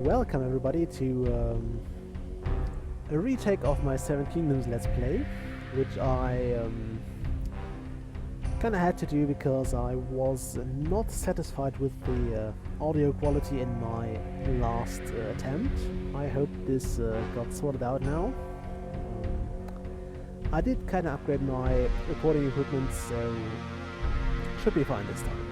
Welcome everybody to a retake of my Seven Kingdoms Let's Play, which I kinda had to do because I was not satisfied with the audio quality in my last attempt. I hope this got sorted out now. I did kinda upgrade my recording equipment, so should be fine this time.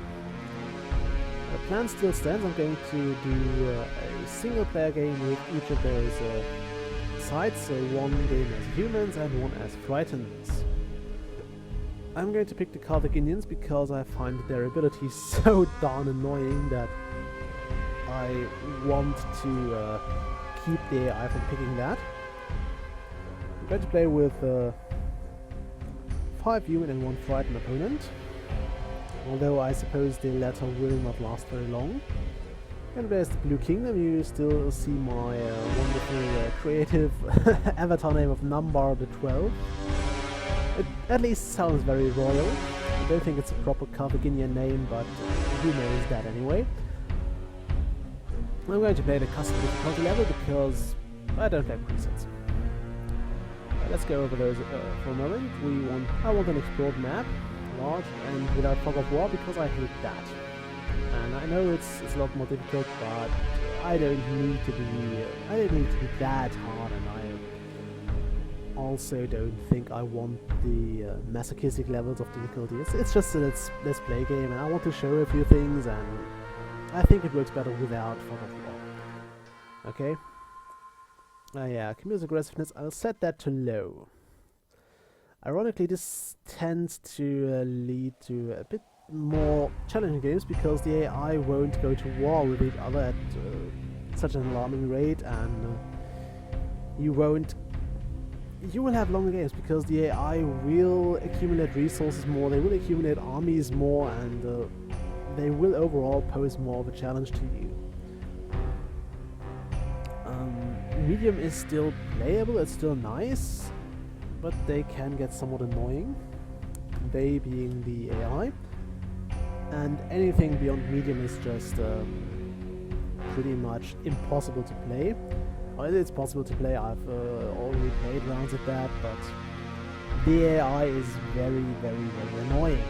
The plan still stands. I'm going to do a single player game with each of those sides, so one game as humans and one as Tritons. I'm going to pick the Carthaginians because I find their abilities so darn annoying that I want to keep the AI from picking that. I'm going to play with 5 human and 1 Triton opponent, although I suppose the latter will not last very long. And there's the Blue Kingdom. You still see my wonderful creative avatar name of numbertwelve. It at least sounds very royal. I don't think it's a proper Carthaginian name, but who knows that anyway. I'm going to play the custom difficulty level because I don't like presets. Let's go over those for a moment. I want an explored map, large and without fog of war, because I hate that. And I know it's a lot more difficult, but I don't need to be that hard, and I also don't think I want the masochistic levels of difficulty. It's just a let's play game, and I want to show a few things, and I think it works better without fog of war. Okay. Yeah, communist aggressiveness, I'll set that to low. Ironically, this tends to lead to a bit more challenging games because the AI won't go to war with each other at such an alarming rate, and you will have longer games because the AI will accumulate resources more, they will accumulate armies more, and they will overall pose more of a challenge to you. Medium is still playable, it's still nice, but they can get somewhat annoying, they being the AI, and anything beyond medium is just pretty much impossible to play. Well, it's possible to play, I've already played rounds at that, but the AI is very, very, very annoying.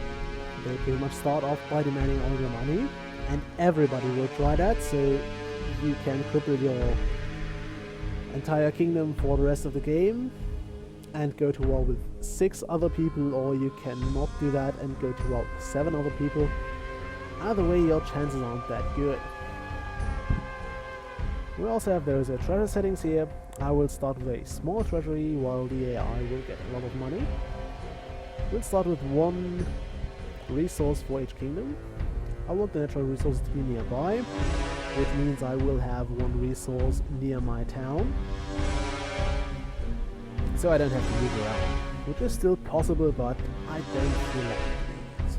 They pretty much start off by demanding all your money, and everybody will try that, so you can cripple your entire kingdom for the rest of the game and go to war with 6 other people, or you cannot do that and go to war with 7 other people. Either way, your chances aren't that good. We also have those treasure settings here. I will start with a small treasury while the AI will get a lot of money. We'll start with 1 resource for each kingdom. I want the natural resources to be nearby, which means I will have 1 resource near my town, so I don't have to move around, which is still possible, but I don't feel like it.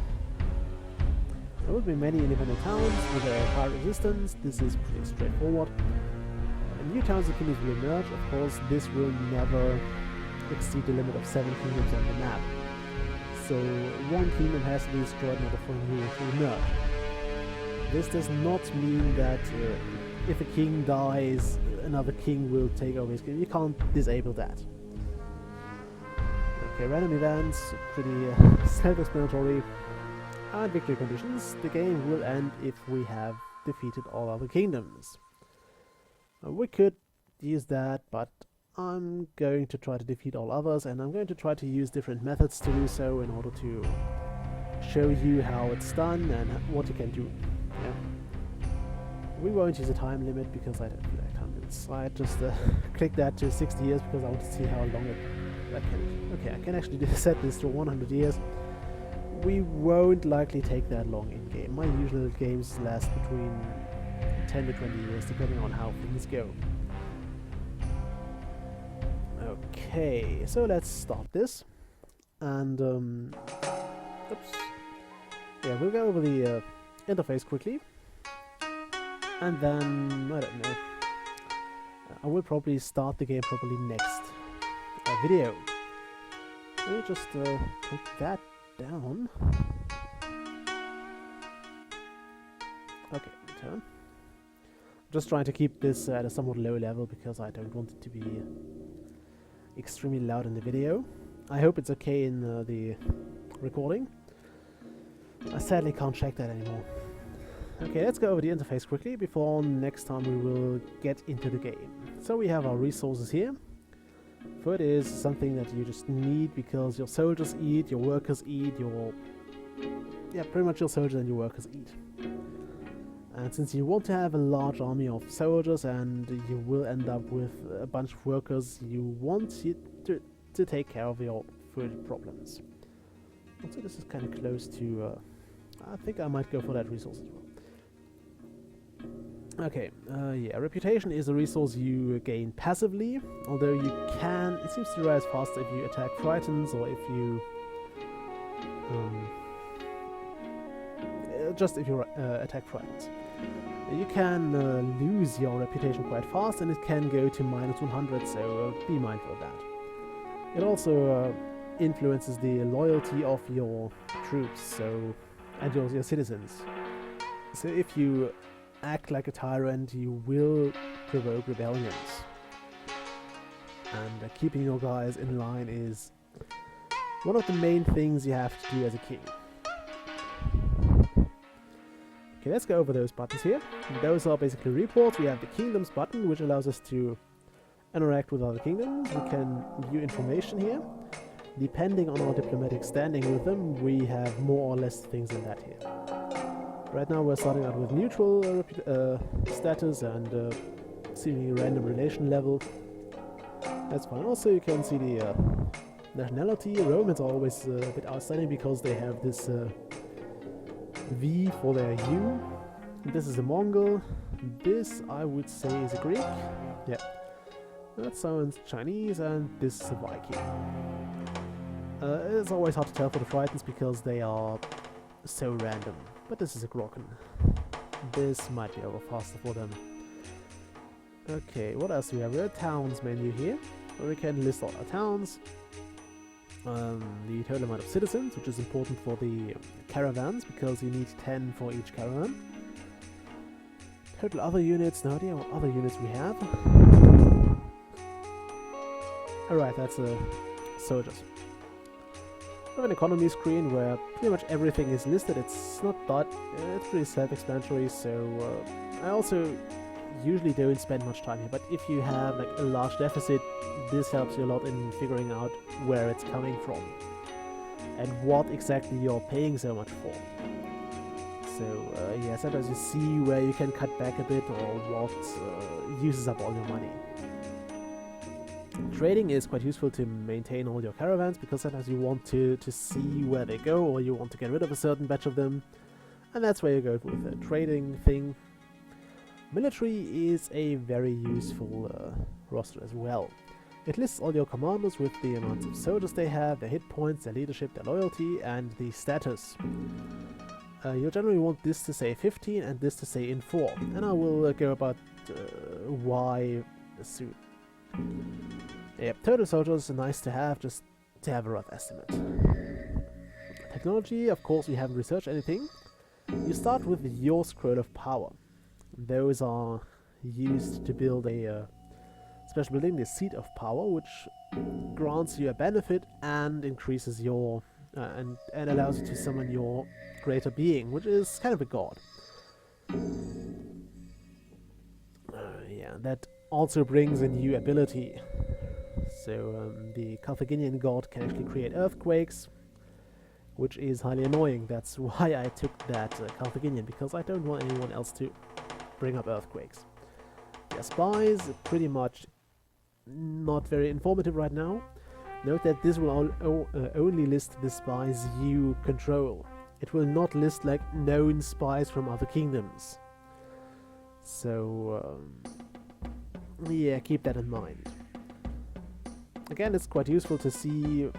There will be many independent towns with a high resistance. This is pretty straightforward. New towns and kingdoms will emerge. Of course, this will never exceed the limit of 7 kingdoms on the map, so 1 kingdom has to be destroyed in order for a new one to emerge. This does not mean that if a king dies, another king will take over his kingdom. You can't disable that. Okay, random events, pretty self-explanatory. And victory conditions. The game will end if we have defeated all other kingdoms. We could use that, but I'm going to try to defeat all others, and I'm going to try to use different methods to do so in order to show you how it's done and what you can do. Yeah. We won't use a time limit because I don't feel like time limits. I just clicked that to 60 years because I want to see how long I can actually set this to 100 years. We won't likely take that long in game. My usual games last between 10 to 20 years depending on how things go. Okay, so let's start this, and oops. Yeah, we'll go over the interface quickly, and then I don't know. I will probably start the game properly next video. Let me just put that down. Okay, return. Just trying to keep this at a somewhat low level because I don't want it to be extremely loud in the video. I hope it's okay in the recording. I sadly can't check that anymore. Okay, let's go over the interface quickly before next time we will get into the game. So we have our resources here. Food is something that you just need because your soldiers eat, your workers eat, pretty much your soldiers and your workers eat. And since you want to have a large army of soldiers and you will end up with a bunch of workers, you want to take care of your food problems. Also, this is kind of close to... I think I might go for that resource as well. Okay, yeah, reputation is a resource you gain passively, although you can... It seems to rise faster if you attack Tritons or if you... just if you attack Tritons. You can lose your reputation quite fast, and it can go to -100, so be mindful of that. It also influences the loyalty of your troops and your citizens. So if you act like a tyrant, you will provoke rebellions. And keeping your guys in line is one of the main things you have to do as a king. Okay, let's go over those buttons here. Those are basically reports. We have the kingdoms button, which allows us to interact with other kingdoms. We can view information here. Depending on our diplomatic standing with them, we have more or less things in that here. Right now we're starting out with neutral status and seemingly random relation level. That's fine. Also you can see the nationality. Romans are always a bit outstanding because they have this V for their U. This is a Mongol. This I would say is a Greek. Yeah. That sounds Chinese, and this is a Viking. It's always hard to tell for the Tritons because they are so random. But this is a Grokken. This might be over faster for them. Okay, what else do we have? We have a towns menu here, where we can list all our towns. The total amount of citizens, which is important for the caravans, because you need 10 for each caravan. Total other units, no idea what other units we have. Alright, that's soldiers. We have an economy screen where pretty much everything is listed. It's not that, it's pretty self-explanatory, so I also usually don't spend much time here, but if you have like a large deficit, this helps you a lot in figuring out where it's coming from and what exactly you're paying so much for. So yeah, sometimes you see where you can cut back a bit or what uses up all your money. Trading is quite useful to maintain all your caravans because sometimes you want to see where they go, or you want to get rid of a certain batch of them, and that's where you go with the trading thing. Military is a very useful roster as well. It lists all your commanders with the amounts of soldiers they have, their hit points, their leadership, their loyalty, and the status. You'll generally want this to say 15 and this to say in 4, and I will go about why soon. Yep, total soldiers are nice to have, just to have a rough estimate. Technology, of course we haven't researched anything. You start with your scroll of power. Those are used to build a special building, the Seat of Power, which grants you a benefit and increases your and allows you to summon your greater being, which is kind of a god. Yeah, that also brings a new ability. So the Carthaginian god can actually create earthquakes, which is highly annoying. That's why I took that Carthaginian, because I don't want anyone else to bring up earthquakes. Yeah, spies, pretty much not very informative right now. Note that this will only list the spies you control. It will not list like known spies from other kingdoms. So yeah, keep that in mind. Again, it's quite useful to see.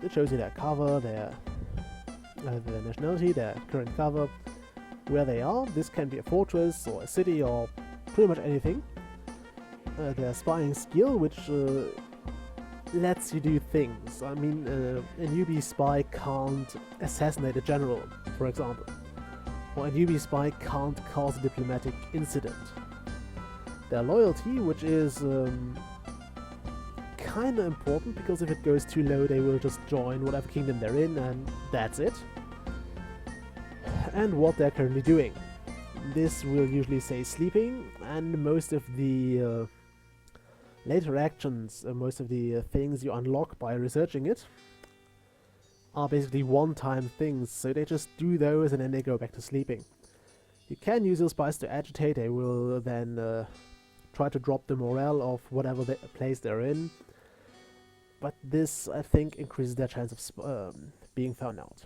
It shows you their cover, their nationality, their current cover, where they are. This can be a fortress or a city or pretty much anything. Their spying skill, which lets you do things. I mean, a newbie spy can't assassinate a general, for example. Or a newbie spy can't cause a diplomatic incident. their loyalty, which is kind of important, because if it goes too low they will just join whatever kingdom they're in and that's it. And what they're currently doing. This will usually say sleeping, and most of the later actions, most of the things you unlock by researching it are basically one-time things, so they just do those and then they go back to sleeping. You can use your spies to agitate. They will then try to drop the morale of whatever place they're in, but this, I think, increases their chance of being found out.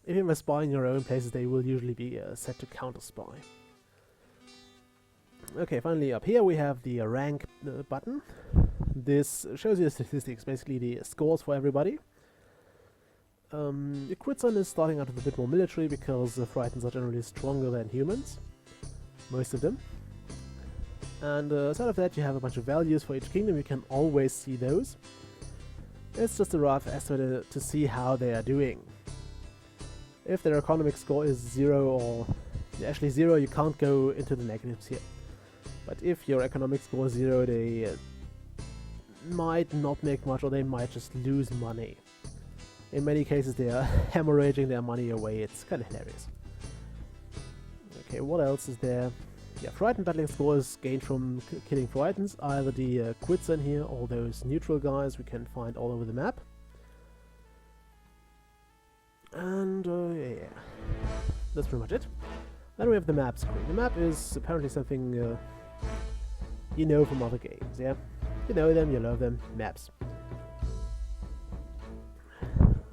If you have a spy in your own places, they will usually be set to counter-spy. Okay, finally up here we have the rank button. This shows you the statistics, basically the scores for everybody. The Quitson is starting out with a bit more military, because the Frightens are generally stronger than humans. Most of them. And aside of that, you have a bunch of values for each kingdom. You can always see those. It's just a rough estimate to see how they are doing. If their economic score is 0 or actually 0, you can't go into the negatives here. But if your economic score is 0, they might not make much, or they might just lose money. In many cases they are hemorrhaging their money away. It's kind of hilarious. Okay, what else is there? Yeah, Frightened battling scores gained from killing Frightens, either the Quitson here or those neutral guys we can find all over the map. And yeah, that's pretty much it. Then we have the map screen. The map is apparently something you know from other games, yeah? You know them, you love them, maps.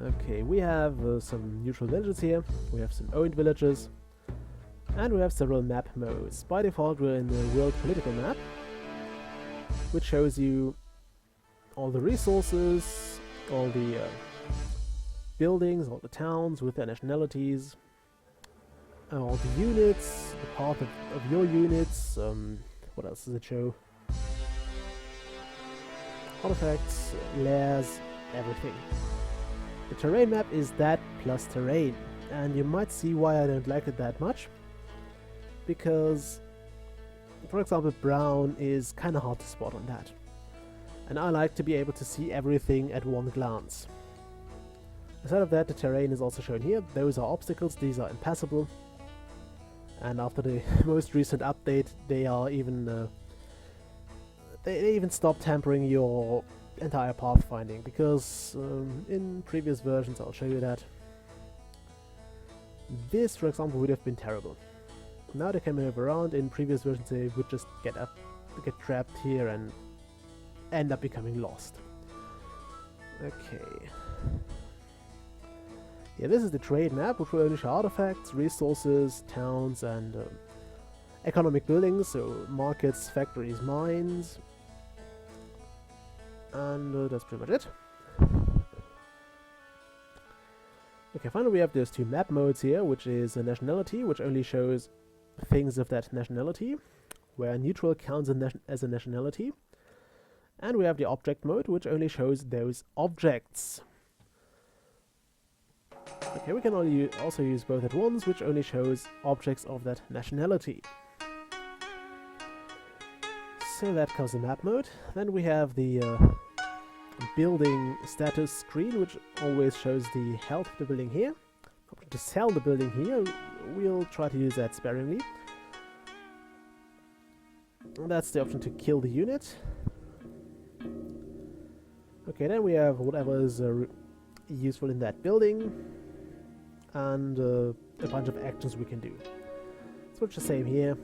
Okay, we have some neutral villages here, we have some owned villages, and we have several map modes. By default we're in the world political map, which shows you all the resources, all the buildings, all the towns with their nationalities, all the units, the path of your units, what else does it show? Artifacts, lairs, everything. The terrain map is that plus terrain, and you might see why I don't like it that much, because, for example, brown is kinda hard to spot on that, and I like to be able to see everything at one glance. Aside of that, the terrain is also shown here. Those are obstacles, these are impassable, and after the most recent update they are even they even stopped hampering your entire pathfinding, because in previous versions, I'll show you that, this, for example, would have been terrible. Now they can move around. In previous versions they would just get trapped here and end up becoming lost. Okay. Yeah, this is the trade map, which will only show artifacts, resources, towns, and economic buildings, so markets, factories, mines. And that's pretty much it. Okay, finally we have those two map modes here, which is a nationality, which only shows things of that nationality, where neutral counts as a nationality. And we have the object mode, which only shows those objects. Okay, we can also use both at once, which only shows objects of that nationality. So that covers the map mode. Then we have the building status screen, which always shows the health of the building here. To sell the building here, we'll try to use that sparingly. And that's the option to kill the unit. Okay, then we have whatever is useful in that building, and a bunch of actions we can do. So it's the same here.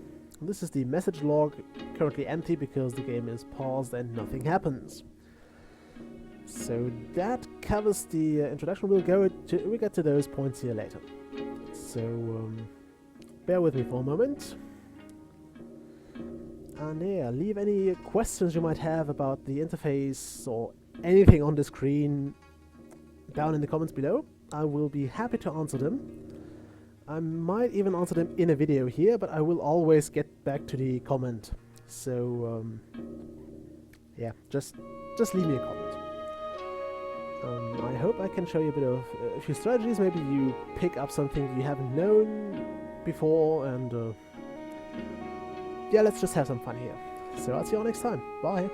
This is the message log, currently empty because the game is paused and nothing happens. So that covers the introduction. We'll get to those points here later. So bear with me for a moment. And yeah, leave any questions you might have about the interface or anything on the screen down in the comments below. I will be happy to answer them. I might even answer them in a video here, but I will always get back to the comment. So yeah, just leave me a comment. I hope I can show you a bit of a few strategies. Maybe you pick up something you haven't known before, and yeah, let's just have some fun here. So I'll see you all next time. Bye.